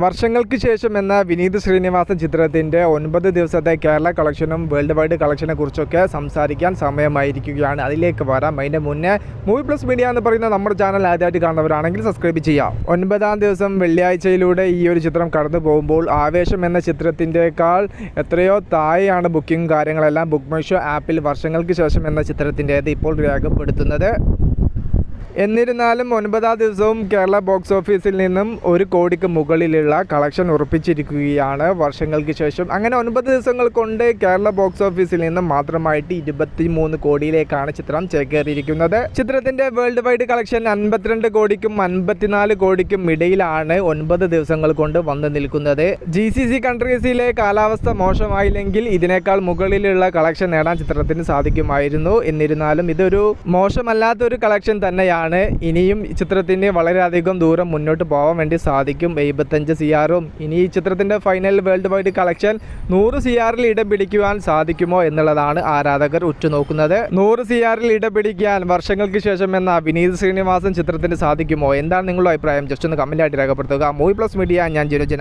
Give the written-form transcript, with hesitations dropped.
വർഷങ്ങൾക്ക് ശേഷം എന്ന വിനീത് ശ്രീനിവാസൻ ചിത്രത്തിൻ്റെ 9 ദിവസത്തെ കേരള കളക്ഷനും വേൾഡ് വൈഡ് കളക്ഷനെ കുറിച്ചൊക്കെ സംസാരിക്കാൻ സമയമായിരിക്കുകയാണ്. അതിലേക്ക് വരാം. അതിൻ്റെ മുന്നേ മൂവി പ്ലസ് മീഡിയ എന്ന് പറയുന്ന നമ്മുടെ ചാനൽ ആദ്യമായിട്ട് കാണുന്നവരാണെങ്കിൽ സബ്സ്ക്രൈബ് ചെയ്യാം. 9-ാം ദിവസം വെള്ളിയാഴ്ചയിലൂടെ ഈ ഒരു ചിത്രം കടന്നു പോകുമ്പോൾ ആവേശം എന്ന ചിത്രത്തിൻ്റെക്കാൾ എത്രയോ താഴെയാണ് ബുക്കിംഗ് കാര്യങ്ങളെല്ലാം ബുക്ക് മൈ ഷോ ആപ്പിൽ വർഷങ്ങൾക്ക് ശേഷം എന്ന ചിത്രത്തിൻ്റേത് ഇപ്പോൾ രേഖപ്പെടുത്തുന്നത്. എന്നിരുന്നാലും 9-ാം ദിവസവും കേരള ബോക്സ് ഓഫീസിൽ നിന്നും 1 കോടിക്ക് മുകളിലുള്ള കളക്ഷൻ ഉറപ്പിച്ചിരിക്കുകയാണ് വർഷങ്ങൾക്ക് ശേഷം. അങ്ങനെ 9 ദിവസങ്ങൾ കൊണ്ട് കേരള ബോക്സ് ഓഫീസിൽ നിന്നും മാത്രമായിട്ട് 23 കോടിയിലേക്കാണ് ചിത്രം ചേക്കേറിയിരിക്കുന്നത്. ചിത്രത്തിന്റെ വേൾഡ് വൈഡ് കളക്ഷൻ 52 കോടിക്കും 54 കോടിക്കും ഇടയിലാണ് 9 ദിവസങ്ങൾ കൊണ്ട് വന്നു നിൽക്കുന്നത്. GCC കൺട്രീസിലെ കാലാവസ്ഥ മോശമായില്ലെങ്കിൽ ഇതിനേക്കാൾ മുകളിലുള്ള കളക്ഷൻ നേടാൻ ചിത്രത്തിന് സാധിക്കുമായിരുന്നു. എന്നിരുന്നാലും ഇതൊരു മോശമല്ലാത്തൊരു കളക്ഷൻ തന്നെയാണ്. ഇനിയും ചിത്രത്തിന് വളരെയധികം ദൂരം മുന്നോട്ട് പോകാൻ വേണ്ടി സാധിക്കും. 75 CRഉം ഇനി ഈ ചിത്രത്തിൻ്റെ ഫൈനൽ വേൾഡ് വൈഡ് കളക്ഷൻ 100 CRൽ ഇടം പിടിക്കുവാൻ സാധിക്കുമോ എന്നുള്ളതാണ് ആരാധകർ ഉറ്റുനോക്കുന്നത്. 100 CRൽ ഇടം പിടിക്കാൻ വർഷങ്ങൾക്ക് ശേഷം എന്ന വിനീത് ശ്രീനിവാസൻ ചിത്രത്തിന് സാധിക്കുമോ? എന്താണ് നിങ്ങളുടെ അഭിപ്രായം? ജസ്റ്റ് ഒന്ന് കമൻ്റായിട്ട് രേഖപ്പെടുത്തുക. മൂവി പ്ലസ് മീഡിയ, ഞാൻ ജിനുജന.